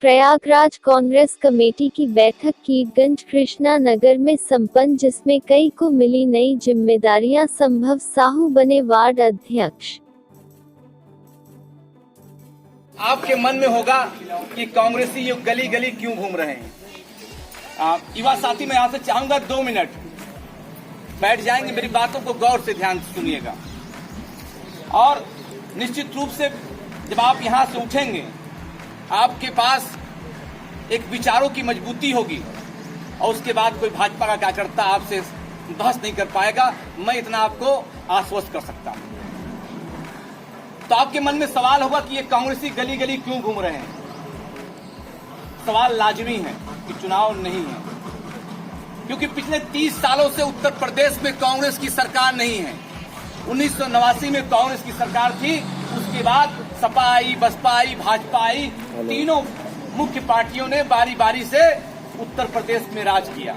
Prayagraj Congress committee की बैठक कीरगंज कृष्णा नगर में संपन्न, जिसमें कई को मिली नई जिम्मेदारियां। संभव साहू बने वार्ड अध्यक्ष। आपके मन में होगा कि कांग्रेसी ये गली गली क्यों घूम रहे हैं। युवा साथी, मैं आपसे चाहूंगा 2 मिनट बैठ जाएंगे, मेरी बातों को गौर से ध्यान से सुनिएगा। और निश्चित रूप से जब आप यहां से उठेंगे, आपके पास एक विचारों की मजबूती होगी और उसके बाद कोई भाजपा का कार्यकर्ता आपसे बहस नहीं कर पाएगा। मैं इतना आपको आश्वस्त कर सकता हूं। तो आपके मन में सवाल होगा कि ये कांग्रेसी गली गली क्यों घूम रहे हैं। सवाल लाजमी है कि चुनाव नहीं है, क्योंकि पिछले 30 सालों से उत्तर प्रदेश में कांग्रेस की सरकार नहीं है। 1989 में कांग्रेस की सरकार थी, उसके बाद सपा आई, बसपा आई, भाजपा आई। तीनों मुख्य पार्टियों ने बारी बारी से उत्तर प्रदेश में राज किया।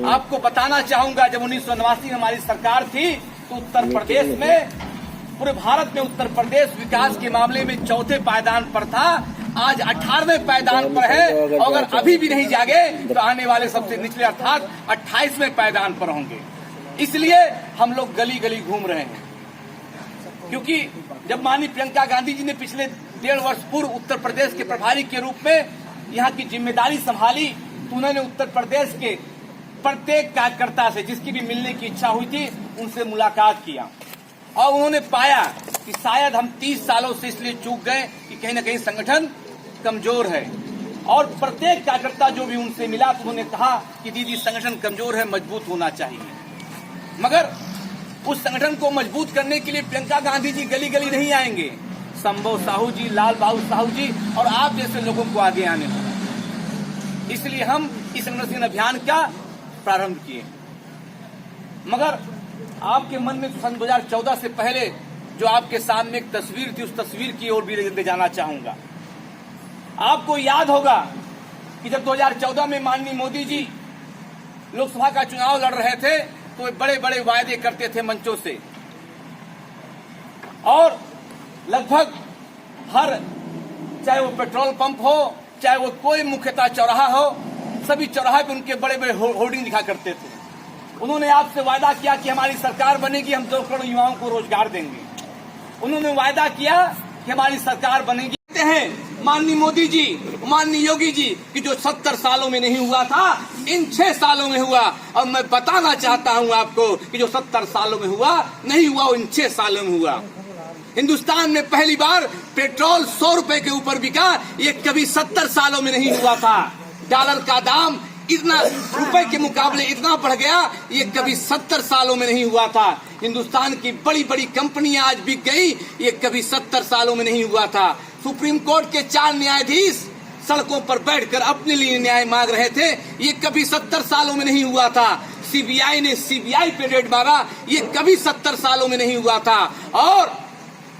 आपको बताना चाहूंगा, जब 1989 में हमारी सरकार थी तो उत्तर प्रदेश में, पूरे भारत में उत्तर प्रदेश विकास के मामले में 4थे पायदान पर था। आज 18वें पायदान पर है, और अगर अभी भी नहीं जागे तो आने वाले सबसे निचले अर्थात 28वें पायदान पर होंगे। इसलिए हम लोग गली गली घूम रहे हैं, क्योंकि जब माननीय प्रियंका गांधी जी ने पिछले 1.5 वर्ष पूर्व उत्तर प्रदेश के प्रभारी के रूप में यहाँ की जिम्मेदारी संभाली, तो उन्होंने उत्तर प्रदेश के प्रत्येक कार्यकर्ता से, जिसकी भी मिलने की इच्छा हुई थी, उनसे मुलाकात किया। और उन्होंने पाया कि शायद हम 30 सालों से इसलिए चूक गए कि कहीं न कहीं संगठन कमजोर है। और प्रत्येक कार्यकर्ता जो भी उनसे मिला तो उन्होंने कहा कि दीदी संगठन कमजोर है, मजबूत होना चाहिए। मगर उस संगठन को मजबूत करने के लिए प्रियंका गांधी जी गली गली नहीं आएंगे। संभव साहू जी, लाल बहादुर साहू जी और आप जैसे लोगों को आगे आने होगा। इसलिए हम इस संगठन अभियान का प्रारंभ किए। मगर आपके मन में सन 2014 से पहले जो आपके सामने एक तस्वीर थी, उस तस्वीर की ओर भी ले जाना चाहूंगा। आपको याद होगा कि जब 2014 में माननीय मोदी जी लोकसभा का चुनाव लड़ रहे थे तो बड़े बड़े वायदे करते थे मंचों से, और लगभग हर, चाहे वो पेट्रोल पंप हो, चाहे वो कोई मुख्यतः चौराहा हो, सभी चौराहे पे उनके बड़े बड़े होर्डिंग दिखा करते थे। उन्होंने आपसे वायदा किया कि हमारी सरकार बनेगी, हम 2 करोड़ युवाओं को रोजगार देंगे। उन्होंने वायदा किया कि हमारी सरकार बनेगी। कहते हैं माननीय मोदी जी, माननीय योगी जी कि जो 70 सालों में नहीं हुआ था, इन 6 सालों में हुआ। और मैं बताना चाहता हूं आपको कि जो 70 सालों में हुआ नहीं हुआ, वो इन 6 सालों में हुआ। हिंदुस्तान में पहली बार पेट्रोल 100 रुपए के ऊपर बिका, ये कभी 70 सालों में नहीं हुआ था। डॉलर का दाम इतना रुपए के मुकाबले इतना बढ़ गया, ये कभी 70 सालों में नहीं हुआ था। हिंदुस्तान की बड़ी बड़ी कंपनियां आज बिक गई, ये कभी 70 सालों में नहीं हुआ था। सुप्रीम कोर्ट के 4 न्यायाधीश सड़कों पर बैठकर अपने लिए न्याय मांग रहे थे, ये कभी 70 सालों में नहीं हुआ था। सीबीआई ने सीबीआई पे रेड मारा, ये कभी 70 सालों में नहीं हुआ था। और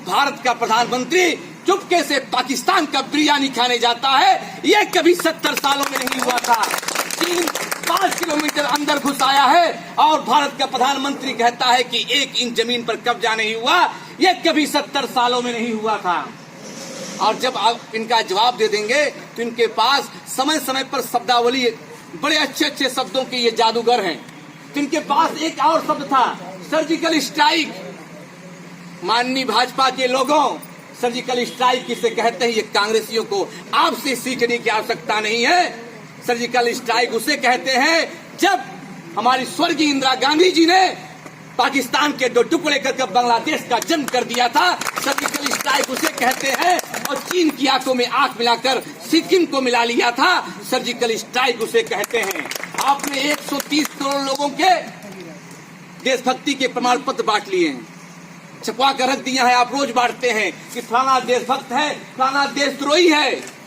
भारत का प्रधानमंत्री चुपके से पाकिस्तान का बिरयानी खाने जाता है, ये कभी 70 सालों में नहीं हुआ था। चीन 5 किलोमीटर अंदर घुस आया है और भारत का प्रधानमंत्री कहता है कि 1 इंच जमीन पर कब्जा नहीं हुआ, ये कभी 70 सालों में नहीं हुआ था। और जब आप इनका जवाब दे देंगे तो इनके पास समय समय पर शब्दावली, बड़े अच्छे अच्छे शब्दों के ये जादूगर हैं। तो इनके पास एक और शब्द था, सर्जिकल स्ट्राइक। माननीय भाजपा के लोगों, सर्जिकल स्ट्राइक किसे कहते हैं, ये कांग्रेसियों को आपसे सीखने की आवश्यकता नहीं है। सर्जिकल स्ट्राइक उसे कहते हैं जब हमारी स्वर्गीय इंदिरा गांधी जी ने पाकिस्तान के 2 टुकड़े करके बांग्लादेश का जन्म कर दिया था। सर्जिकल स्ट्राइक उसे कहते हैं, और चीन की आंखों में आंख मिलाकर सिक्किम को मिला लिया था। सर्जिकल स्ट्राइक उसे कहते हैं। आपने 130 करोड़ लोगों के देशभक्ति के प्रमाण पत्र बांट लिए हैं, छपवा कर रख दिया है। आप रोज बांटते हैं कि फलाना देशभक्त है, फलाना देशद्रोही है।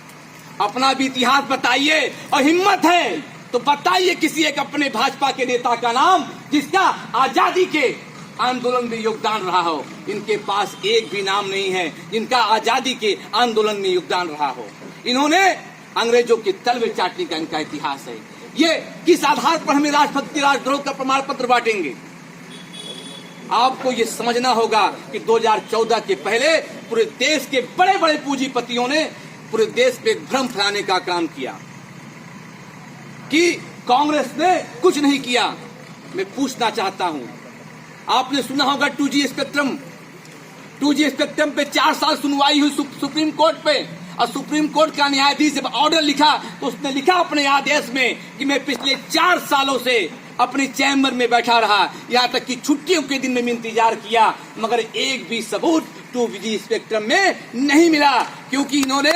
अपना भी इतिहास बताइए, और हिम्मत है तो बताइए किसी एक अपने भाजपा के नेता का नाम जिसका आजादी के आंदोलन में योगदान रहा हो। इनके पास एक भी नाम नहीं है जिनका आजादी के आंदोलन में योगदान रहा हो। इन्होंने अंग्रेजों के तलवे चाटने का इनका इतिहास है। ये किस आधार पर हमें राष्ट्रभक्ति, राष्ट्रद्रोह का प्रमाण पत्र बांटेंगे? आपको ये समझना होगा कि 2014 के पहले पूरे देश के बड़े बड़े पूंजीपतियों ने पूरे देश पे एक भ्रम फैलाने का काम किया कि कांग्रेस ने कुछ नहीं किया। मैं पूछना चाहता हूं, आपने सुना होगा 2G स्पेक्ट्रम पे 4 साल सुनवाई हुई सुप्रीम कोर्ट पे, और सुप्रीम कोर्ट का न्यायाधीश जब ऑर्डर लिखा तो उसने लिखा अपने आदेश में कि मैं पिछले 4 सालों से अपने चैम्बर में बैठा रहा, यहाँ तक कि छुट्टियों के दिन में भी इंतजार किया, मगर एक भी सबूत 2G स्पेक्ट्रम में नहीं मिला, क्योंकि इन्होंने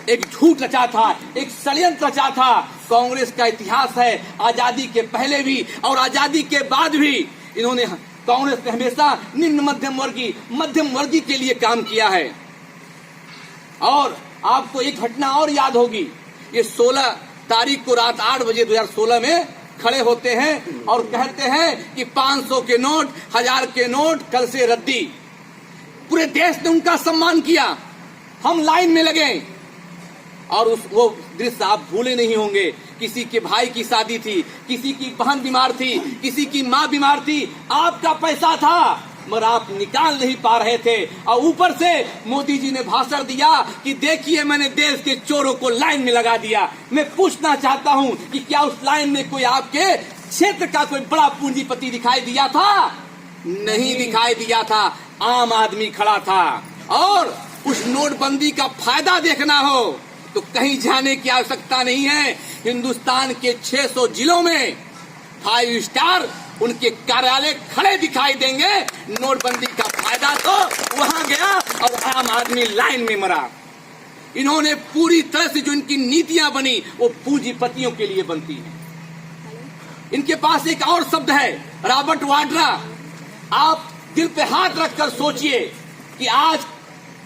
एक झूठ रचा था, एक षड्यंत्र रचा था। कांग्रेस का इतिहास है, आजादी के पहले भी और आजादी के बाद भी कांग्रेस ने हमेशा निम्न मध्यम वर्गीय के लिए काम किया है। और आपको एक घटना और याद होगी, ये 16 तारीख को रात 8 बजे 2016 में खड़े होते हैं और कहते हैं कि 500 के नोट, 1000 के नोट कल से रद्दी। पूरे देश ने उनका सम्मान किया, हम लाइन में लगे, और वो दृश्य आप भूले नहीं होंगे। किसी के भाई की शादी थी, किसी की बहन बीमार थी, किसी की माँ बीमार थी, आपका पैसा था मगर आप निकाल नहीं पा रहे थे, और ऊपर से मोदी जी ने भाषण दिया कि देखिए मैंने देश के चोरों को लाइन में लगा दिया। मैं पूछना चाहता हूं कि क्या उस लाइन में कोई आपके क्षेत्र का कोई बड़ा पूंजीपति दिखाई दिया था? नहीं दिखाई दिया था, आम आदमी खड़ा था। और उस नोटबंदी का फायदा देखना हो तो कहीं जाने की आवश्यकता नहीं है। हिंदुस्तान के 600 जिलों में 5 स्टार उनके कार्यालय खड़े दिखाई देंगे। नोटबंदी का फायदा तो वहां गया और आम आदमी लाइन में मरा। इन्होंने पूरी तरह से जो इनकी नीतियां बनी वो पूंजीपतियों के लिए बनती हैं। इनके पास एक और शब्द है, रॉबर्ट वाड्रा। आप दिल पे हाथ रखकर सोचिए कि आज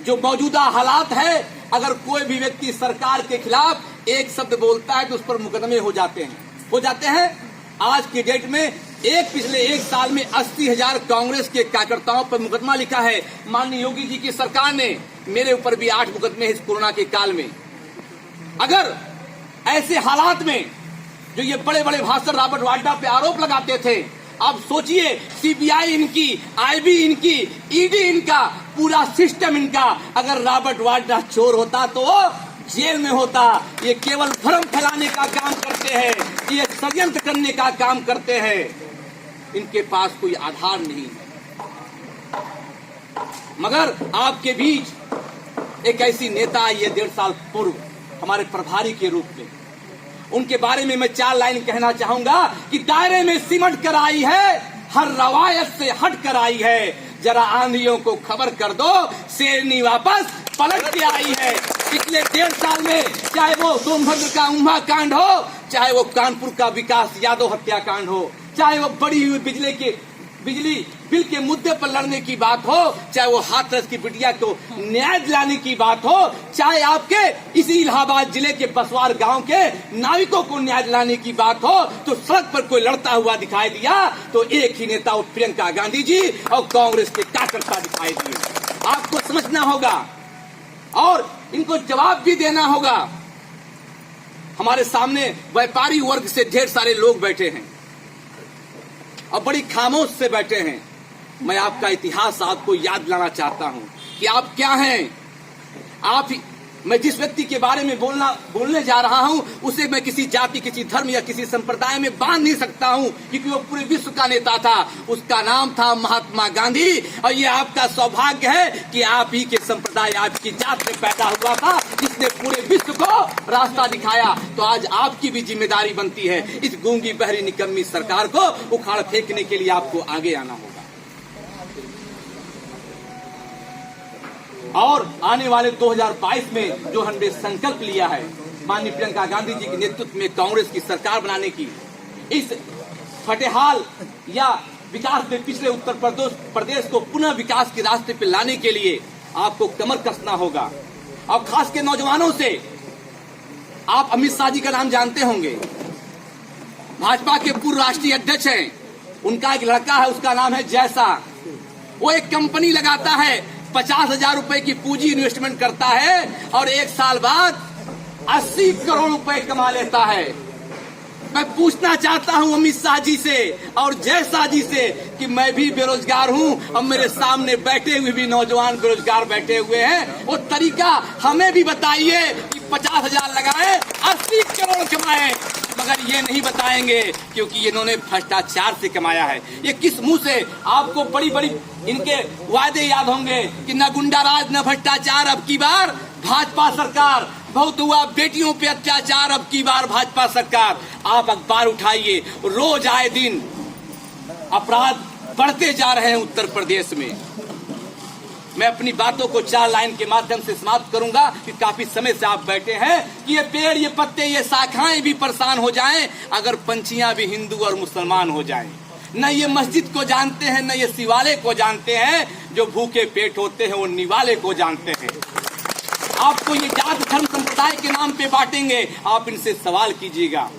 जो मौजूदा हालात है, अगर कोई भी व्यक्ति सरकार के खिलाफ एक शब्द बोलता है तो उस पर मुकदमे हो जाते हैं। आज की डेट में पिछले 1 साल में 80,000 कांग्रेस के कार्यकर्ताओं पर मुकदमा लिखा है। माननीय योगी जी की सरकार ने मेरे ऊपर भी 8 मुकदमे इस कोरोना के काल में। अगर ऐसे हालात में जो ये बड़े बड़े भाषण रॉबर्ट वाड्रा पे आरोप लगाते थे, अब सोचिए सीबीआई इनकी, आईबी इनकी, ईडी इनका, पूरा सिस्टम इनका, अगर रॉबर्ट वाड्रा चोर होता तो वो जेल में होता। ये केवल भ्रम फैलाने का काम करते हैं, ये षड्यंत्र करने का काम करते हैं। इनके पास कोई आधार नहीं है। मगर आपके बीच एक ऐसी नेता आई है 1.5 साल पूर्व हमारे प्रभारी के रूप में। उनके बारे में मैं 4 लाइन कहना चाहूंगा कि दायरे में सिमट कर आई है, हर रवायत से हट कर आई है। जरा आंधियों को खबर कर दो, शेरनी वापस पलट के आई है। पिछले 1.5 साल में चाहे वो सोनभद्र का उम्मा कांड हो, चाहे वो कानपुर का विकास यादव हत्याकांड हो, चाहे वो बढ़ी हुई बिजली बिल के मुद्दे पर लड़ने की बात हो, चाहे वो हाथरस की बिटिया को न्याय दिलाने की बात हो, चाहे आपके इसी इलाहाबाद जिले के बसवार गांव के नाविकों को न्याय दिलाने की बात हो, तो सड़क पर कोई लड़ता हुआ दिखाई दिया तो एक ही नेता प्रियंका गांधी जी और कांग्रेस के कार्यकर्ता दिखाई दिए। आपको समझना होगा और इनको जवाब भी देना होगा। हमारे सामने व्यापारी वर्ग से ढेर सारे लोग बैठे हैं और बड़ी खामोश से बैठे हैं। मैं आपका इतिहास आपको याद दिलाना चाहता हूं कि आप क्या हैं। मैं जिस व्यक्ति के बारे में बोलने जा रहा हूं उसे मैं किसी जाति, किसी धर्म या किसी संप्रदाय में बांध नहीं सकता हूं, क्योंकि वो पूरे विश्व का नेता था। उसका नाम था महात्मा गांधी। और ये आपका सौभाग्य है कि आप ही के संप्रदाय, आपकी जात में पैदा हुआ था, जिसने पूरे विश्व को रास्ता दिखाया। तो आज आपकी भी जिम्मेदारी बनती है, इस गूंगी बहरी निकम्मी सरकार को उखाड़ फेंकने के लिए आपको आगे आना होगा। और आने वाले 2022 में जो हमने संकल्प लिया है माननीय प्रियंका गांधी जी के नेतृत्व में कांग्रेस की सरकार बनाने की, इस फटेहाल या विकास में पिछले उत्तर प्रदेश को पुनः विकास के रास्ते पर लाने के लिए आपको कमर कसना होगा। और खास के नौजवानों से, आप अमित शाह जी का नाम जानते होंगे, भाजपा के पूर्व राष्ट्रीय अध्यक्ष हैं। उनका एक लड़का है, उसका नाम है जैसा। वो एक कंपनी लगाता है, 50,000 रुपए की पूंजी इन्वेस्टमेंट करता है और 1 साल बाद 80 करोड़ रुपए कमा लेता है। मैं पूछना चाहता हूं अमित शाह जी से और जय शाह जी से कि मैं भी बेरोजगार हूं और मेरे सामने बैठे हुए भी नौजवान बेरोजगार बैठे हुए हैं। वो तरीका हमें भी बताइए कि 50,000 लगाए 80 करोड़ कमाए, मगर ये नहीं बताएंगे क्योंकि इन्होंने भ्रष्टाचार से कमाया है। ये किस मुंह से? आपको बड़ी बड़ी इनके वादे याद होंगे कि न गुंडाराज न भ्रष्टाचार, अब की बार भाजपा सरकार। बहुत हुआ बेटियों पे अत्याचार, अब की बार भाजपा सरकार। आप अखबार उठाइए, रोज आए दिन अपराध बढ़ते जा रहे हैं उत्तर प्रदेश में। मैं अपनी बातों को 4 लाइन के माध्यम से समाप्त करूंगा कि काफी समय से आप बैठे हैं कि ये पेड़, ये पत्ते, ये शाखाएं भी परेशान हो जाएं अगर पंछियां भी हिंदू और मुसलमान हो जाएं। न ये मस्जिद को जानते हैं, न ये शिवालय को जानते हैं। जो भूखे पेट होते हैं वो निवाले को जानते हैं। आपको ये जात धर्म संप्रदाय के नाम पे बांटेंगे, आप इनसे सवाल कीजिएगा।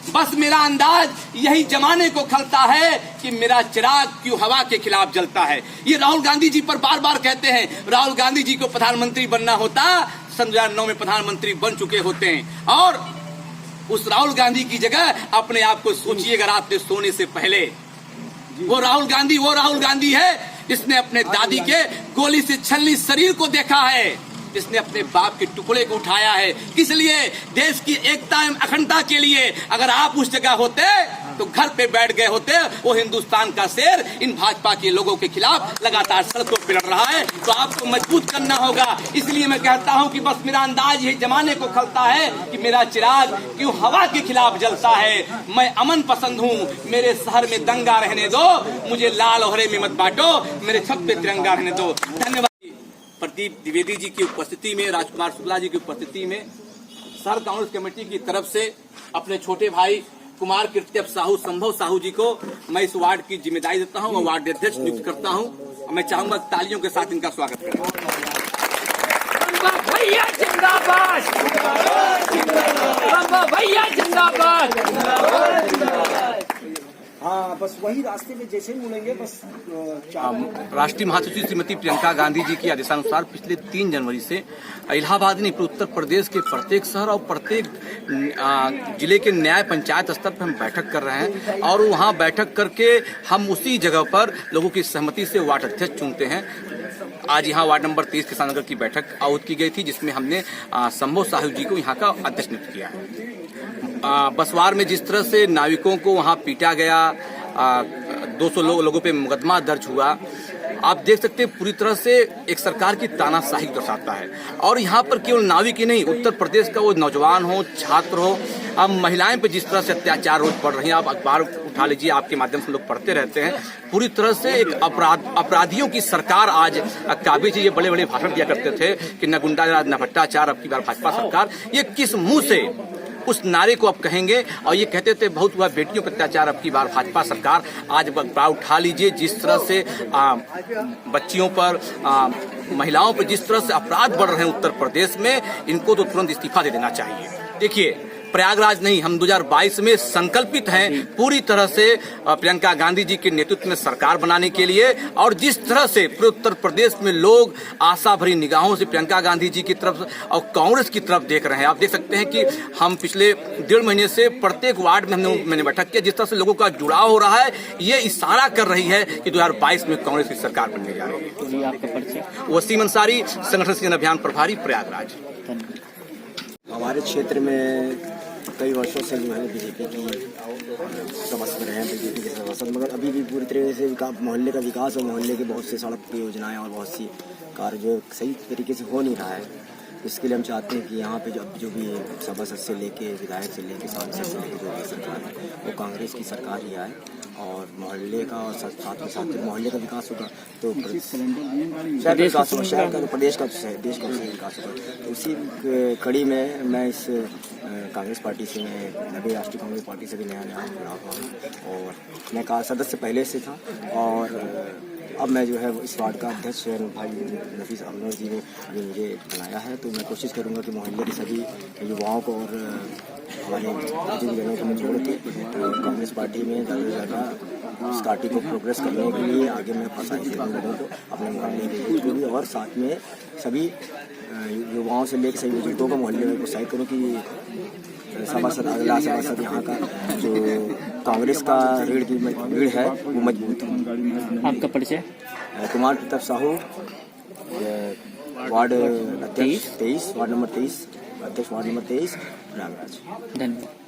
बस मेरा अंदाज यही जमाने को खलता है कि मेरा चिराग क्यों हवा के खिलाफ जलता है। ये राहुल गांधी जी पर बार बार कहते हैं। राहुल गांधी जी को प्रधानमंत्री बनना होता, सन 2009 में प्रधानमंत्री बन चुके होते हैं। और उस राहुल गांधी की जगह अपने आप को सोचिएगा रात में सोने से पहले। वो राहुल गांधी है जिसने अपने दादी के गोली से छलनी शरीर को देखा है, जिसने अपने बाप के टुकड़े को उठाया है। किस लिए? देश की एकता एवं अखंडता के लिए। अगर आप उस जगह होते तो घर पे बैठ गए होते। वो हिंदुस्तान का शेर इन भाजपा के लोगों के खिलाफ लगातार सड़कों पर लड़ रहा है, तो आपको मजबूत करना होगा। इसलिए मैं कहता हूं कि बस मेरा अंदाज ये जमाने को खलता है कि मेरा चिराग क्यों हवा के खिलाफ जलता है। मैं अमन पसंद हूं, मेरे शहर में दंगा रहने दो, मुझे लाल और हरे में मत बांटो, मेरे छत पे तिरंगा रहने दो। धन्यवाद। प्रदीप द्विवेदी जी की उपस्थिति में, राजकुमार शुक्ला जी की उपस्थिति में शहर कांग्रेस कमेटी की तरफ से अपने छोटे भाई कुमार कीर्ति साहू, संभव साहू जी को मैं इस वार्ड की जिम्मेदारी देता हूं और वार्ड अध्यक्ष नियुक्त करता हूं। मैं चाहूंगा तालियों के साथ इनका स्वागत करें। भैया जिंदाबाद, भैया जिंदाबाद। हाँ, बस वही रास्ते में जैसे ही मुड़ेंगे बस। राष्ट्रीय महासचिव श्रीमती प्रियंका गांधी जी के आदेशानुसार पिछले 3 जनवरी से इलाहाबाद ने उत्तर प्रदेश के प्रत्येक शहर और प्रत्येक जिले के न्याय पंचायत स्तर पर हम बैठक कर रहे हैं और वहां बैठक करके हम उसी जगह पर लोगों की सहमति से वार्ड अध्यक्ष चुनते हैं। आज यहाँ वार्ड नंबर 23 किसान नगर की बैठक आहूत की गई थी, जिसमें हमने संभव साहू जी को यहाँ का अध्यक्ष नियुक्त किया है। बसवार में जिस तरह से नाविकों को वहां पीटा गया, 200 लोगों पे मुकदमा दर्ज हुआ, आप देख सकते हैं पूरी तरह से एक सरकार की तानाशाही दर्शाता है। और यहाँ पर केवल नाविक ही नहीं, उत्तर प्रदेश का वो नौजवान हो, छात्र हो, अब महिलाएं पे जिस तरह से अत्याचार रोज बढ़ रही हैं, आप अखबार उठा लीजिए, आपके माध्यम से लोग पढ़ते रहते हैं। पूरी तरह से एक अपराधियों की सरकार आज काबिज है। ये बड़े बड़े भाषण दिया करते थे कि न गुंडाराज न भ्रष्टाचार, अब की बार भाजपा सरकार। ये किस मुंह से उस नारे को आप कहेंगे? और ये कहते थे बहुत हुआ बेटियों पर अत्याचार, अब की बार भाजपा सरकार। आज अखबार उठा लीजिए, जिस तरह से बच्चियों पर, महिलाओं पर जिस तरह से अपराध बढ़ रहे हैं उत्तर प्रदेश में, इनको तो तुरंत इस्तीफा दे देना चाहिए। देखिए, प्रयागराज नहीं, हम 2022 में संकल्पित हैं पूरी तरह से प्रियंका गांधी जी के नेतृत्व में सरकार बनाने के लिए। और जिस तरह से पूरे उत्तर प्रदेश में लोग आशा भरी निगाहों से प्रियंका गांधी जी की तरफ और कांग्रेस की तरफ देख रहे हैं। आप देख सकते हैं कि हम पिछले 1.5 महीने से प्रत्येक वार्ड में मैंने बैठक किया, जिस तरह से लोगों का जुड़ाव हो रहा है, ये इशारा कर रही है कि 2022 में कांग्रेस की सरकार बनने जा रही है। वसीम अंसारी, संगठन सृजन अभियान प्रभारी, प्रयागराज। हमारे क्षेत्र में कई वर्षों से जो है बीजेपी की सदस्य रहे हैं, बीजेपी के सदस्य, मगर अभी भी पूरी तरह से मोहल्ले का विकास और मोहल्ले के बहुत से सड़क योजनाएं और बहुत सी कार्य जो सही तरीके से हो नहीं रहा है। इसके लिए हम चाहते हैं कि यहाँ पे जो भी सभासद से लेके, विधायक से लेके, सांसद से लेके जो भी सरकार है वो कांग्रेस की सरकार ही आए और मोहल्ले का और साथ में साथ मोहल्ले का विकास होगा तो शहर का विकास होगा, शहर का, प्रदेश का, देश का विकास होगा। तो उसी कड़ी में मैं इस कांग्रेस पार्टी से, मैं नवी राष्ट्रीय कांग्रेस पार्टी से भी नया जुड़ा हुआ हूँ और मैं का सदस्य पहले से था और अब मैं जो है इस वार्ड का अध्यक्ष भाई नफीस अमनोर जी ने अभी मुझे बनाया है। तो मैं कोशिश करूंगा कि मोहल्ले के सभी युवाओं को और हमारे जनों को मैं जोड़ के कांग्रेस पार्टी में ज़्यादा से ज़्यादा इस पार्टी को प्रोग्रेस करने के लिए आगे मैं फंसाई लोगों को, अपने मोहल्ले के को भी, और साथ में सभी युवाओं से लेकर सभी बुजुर्गों का मोहल्ले में प्रोत्साहित करूँ कि सभासद अगला सभासद यहाँ का जो कांग्रेस का रीढ़ है वो मजबूत हो। आपका परिचय? कुमार प्रताप साहू, वार्ड अध्यक्ष 23, वार्ड नंबर 23, अध्यक्ष वार्ड नंबर 23, प्रयागराज। धन्यवाद।